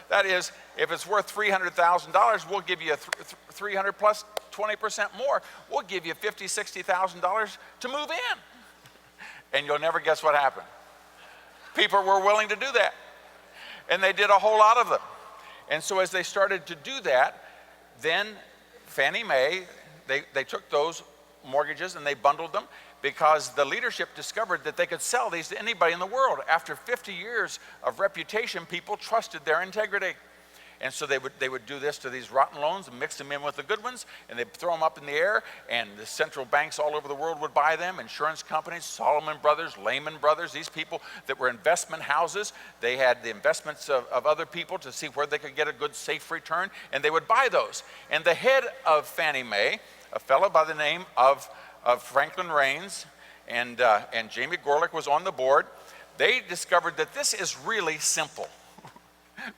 That is, if it's worth $300,000, we'll give you 300 plus 20% more. We'll give you $50,000, $60,000 to move in. And you'll never guess what happened. People were willing to do that. And they did a whole lot of them. And so as they started to do that, then Fannie Mae, they took those mortgages and they bundled them, because the leadership discovered that they could sell these to anybody in the world. After 50 years of reputation, people trusted their integrity. And so they would do this to these rotten loans and mix them in with the good ones, and they'd throw them up in the air, and the central banks all over the world would buy them, insurance companies, Solomon Brothers, Lehman Brothers, these people that were investment houses. They had the investments of other people to see where they could get a good, safe return, and they would buy those. And the head of Fannie Mae, a fellow by the name of Franklin Raines, and Jamie Gorelick was on the board. They discovered that this is really simple.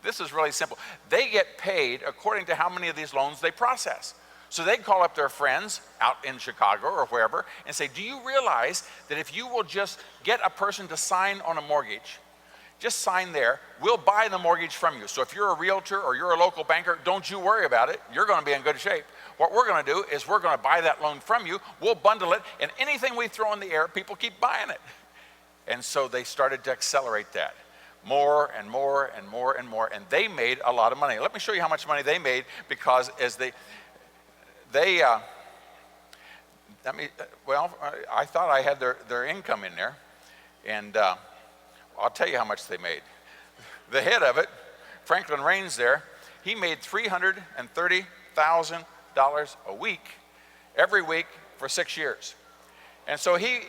This is really simple. They get paid according to how many of these loans they process. So they'd call up their friends out in Chicago or wherever and say, do you realize that if you will just get a person to sign on a mortgage, just sign there, we'll buy the mortgage from you. So if you're a realtor or you're a local banker, don't you worry about it. You're going to be in good shape. What we're going to do is we're going to buy that loan from you. We'll bundle it, and anything we throw in the air, people keep buying it. And so they started to accelerate that. More and more and more and more, and they made a lot of money. Let me show you how much money they made, because as I thought I had their income in there, and I'll tell you how much they made. The head of it, Franklin Raines there, he made $330,000 a week, every week for 6 years. And so he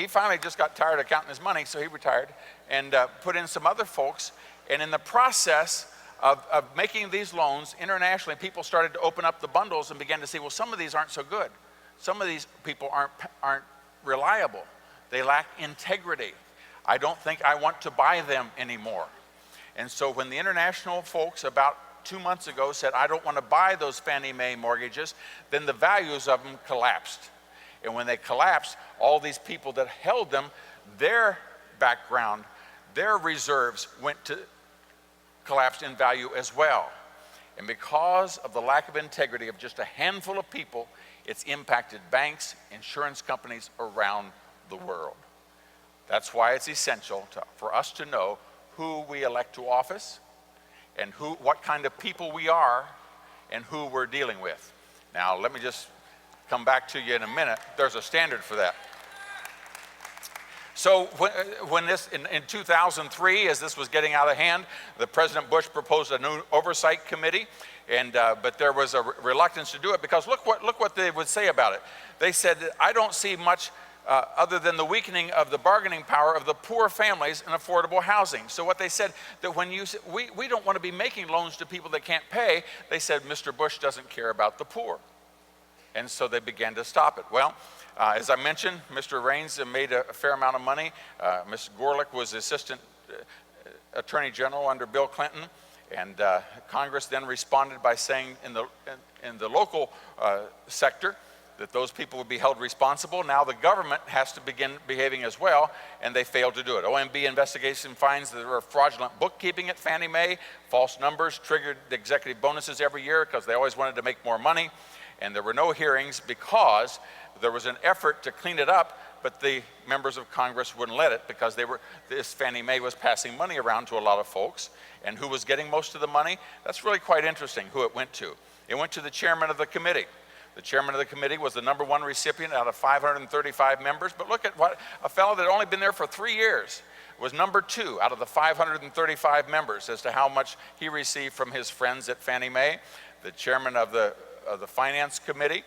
finally just got tired of counting his money, so he retired and put in some other folks. And in the process of making these loans internationally, people started to open up the bundles and began to see, well, some of these aren't so good. Some of these people aren't reliable. They lack integrity. I don't think I want to buy them anymore. And so when the international folks about 2 months ago said, I don't want to buy those Fannie Mae mortgages, then the values of them collapsed. And when they collapsed, all these people that held them, their background, their reserves collapsed in value as well. And because of the lack of integrity of just a handful of people, it's impacted banks, insurance companies around the world. That's why it's essential for us to know who we elect to office and what kind of people we are and who we're dealing with. Now, let me just come back to you in a minute. There's a standard for that. So when this, in 2003, as this was getting out of hand, President Bush proposed a new oversight committee, but there was a reluctance to do it, because look what they would say about it. They said that I don't see much other than the weakening of the bargaining power of the poor families in affordable housing. So what they said, that when you we don't want to be making loans to people that can't pay, they said Mr. Bush doesn't care about the poor. And so they began to stop it. Well, as I mentioned, Mr. Raines made a fair amount of money. Mr. Gorelick was Assistant Attorney General under Bill Clinton, and Congress then responded by saying in the local sector that those people would be held responsible. Now the government has to begin behaving as well, and they failed to do it. OMB investigation finds that there were fraudulent bookkeeping at Fannie Mae, false numbers triggered the executive bonuses every year because they always wanted to make more money. And there were no hearings because there was an effort to clean it up, but the members of Congress wouldn't let it, because this Fannie Mae was passing money around to a lot of folks. And who was getting most of the money? That's really quite interesting who it went to. It went to the chairman of the committee. The chairman of the committee was the #1 recipient out of 535 members, but look at what a fellow that had only been there for 3 years was #2 out of the 535 members as to how much he received from his friends at Fannie Mae. The chairman of the Finance Committee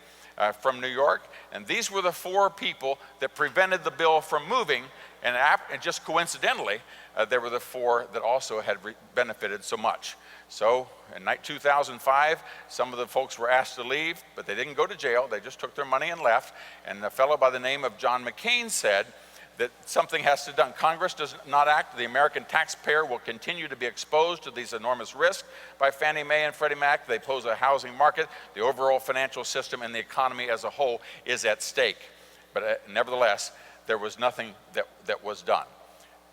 from New York, and these were the 4 people that prevented the bill from moving, and just coincidentally, there were the 4 that also had benefited so much. So in 2005, some of the folks were asked to leave, but they didn't go to jail. They just took their money and left, and a fellow by the name of John McCain said that something has to be done. Congress does not act, the American taxpayer will continue to be exposed to these enormous risks by Fannie Mae and Freddie Mac. They pose a housing market, the overall financial system, and the economy as a whole is at stake. But nevertheless, there was nothing that was done.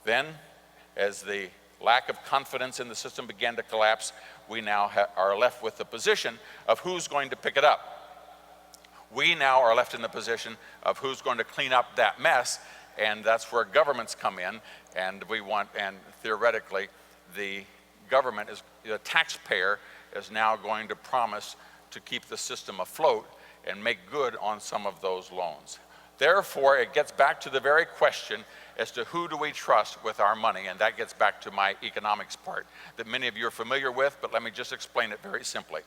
Then, as the lack of confidence in the system began to collapse, we now are left with the position of who's going to pick it up. We now are left in the position of who's going to clean up that mess, and that's where governments come in, and theoretically, the government the taxpayer is now going to promise to keep the system afloat and make good on some of those loans. Therefore, it gets back to the very question as to who do we trust with our money, and that gets back to my economics part that many of you are familiar with, but let me just explain it very simply.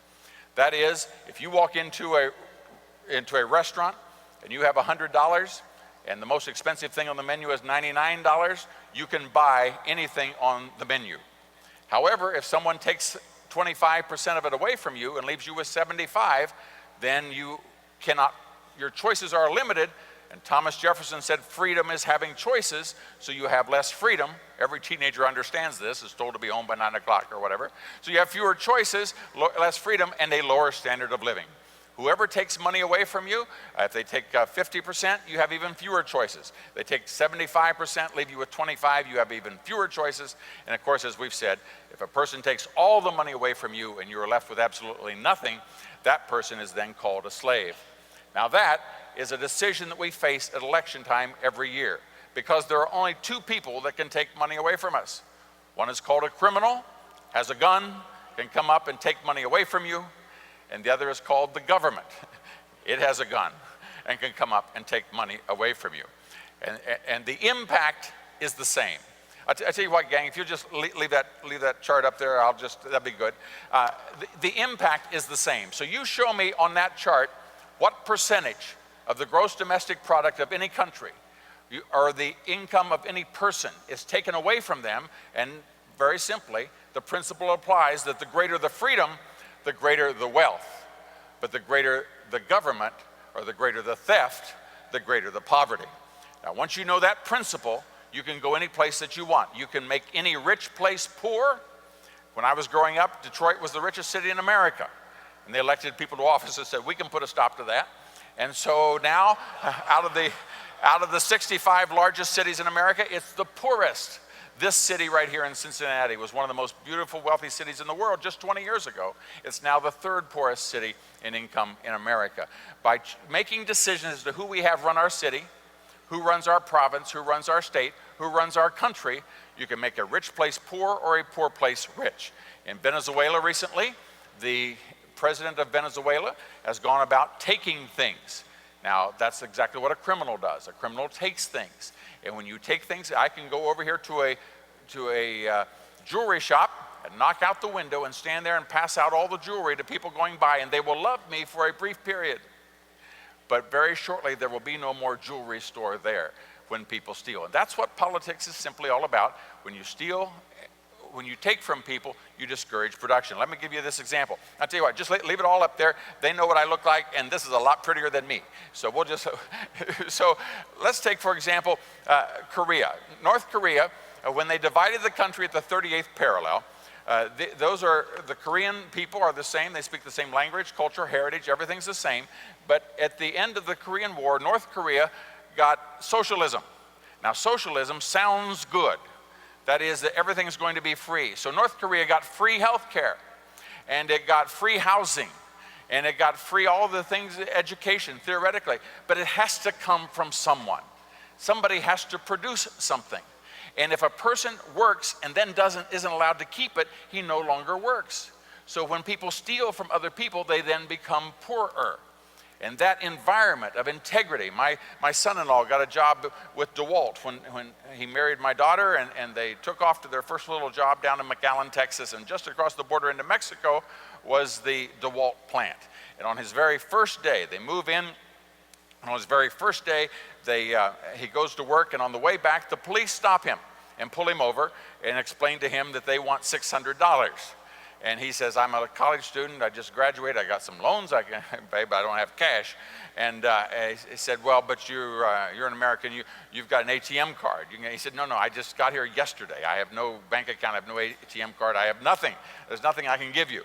That is, if you walk into a restaurant and you have $100 and the most expensive thing on the menu is $99, you can buy anything on the menu. However, if someone takes 25% of it away from you and leaves you with 75, then you cannot, your choices are limited. And Thomas Jefferson said freedom is having choices, so you have less freedom. Every teenager understands this, is told to be home by 9 o'clock or whatever. So you have fewer choices, less freedom, and a lower standard of living. Whoever takes money away from you, if they take 50%, you have even fewer choices. They take 75%, leave you with 25, you have even fewer choices. And of course, as we've said, if a person takes all the money away from you and you're left with absolutely nothing, that person is then called a slave. Now that is a decision that we face at election time every year, because there are only two people that can take money away from us. One is called a criminal, has a gun, can come up and take money away from you, and the other is called the government. It has a gun and can come up and take money away from you. And the impact is the same. I tell you what, gang, if you just leave that chart up there, that'd be good. The impact is the same. So you show me on that chart what percentage of the gross domestic product of any country or the income of any person is taken away from them, and very simply, the principle applies that the greater the freedom, the greater the wealth. But the greater the government, or the greater the theft, the greater the poverty. Now, once you know that principle, you can go any place that you want. You can make any rich place poor. When I was growing up, Detroit was the richest city in America. And they elected people to office and said, we can put a stop to that. And so now, out of the 65 largest cities in America, it's the poorest. This city right here in Cincinnati was one of the most beautiful, wealthy cities in the world just 20 years ago. It's now the third poorest city in income in America. By making decisions as to who we have run our city, who runs our province, who runs our state, who runs our country, you can make a rich place poor or a poor place rich. In Venezuela recently, the president of Venezuela has gone about taking things. Now, that's exactly what a criminal does. A criminal takes things. And when you take things, I can go over here to a jewelry shop and knock out the window and stand there and pass out all the jewelry to people going by, and they will love me for a brief period. But very shortly, there will be no more jewelry store there when people steal. And that's what politics is simply all about. When you steal, when you take from people, you discourage production. Let me give you this example. I'll tell you what, just leave it all up there. They know what I look like, and this is a lot prettier than me. So we'll just, so let's take, for example, Korea. North Korea, when they divided the country at the 38th parallel, the Korean people are the same. They speak the same language, culture, heritage, everything's the same. But at the end of the Korean War, North Korea got socialism. Now, socialism sounds good. That is, that everything's going to be free. So North Korea got free health care, and it got free housing, and it got free all the things, education, theoretically. But it has to come from someone. Somebody has to produce something. And if a person works and then isn't allowed to keep it, he no longer works. So when people steal from other people, they then become poorer. And that environment of integrity, my son-in-law got a job with DeWalt when he married my daughter, and they took off to their first little job down in McAllen, Texas, and just across the border into Mexico was the DeWalt plant. And on his very first day, they move in, and on his very first day, he goes to work, and on the way back, the police stop him and pull him over and explain to him that they want $600. And he says, I'm a college student, I just graduated, I got some loans I can pay, but I don't have cash. And he said, well, but you're an American, you've got an ATM card. He said, no, I just got here yesterday. I have no bank account, I have no ATM card, I have nothing. There's nothing I can give you.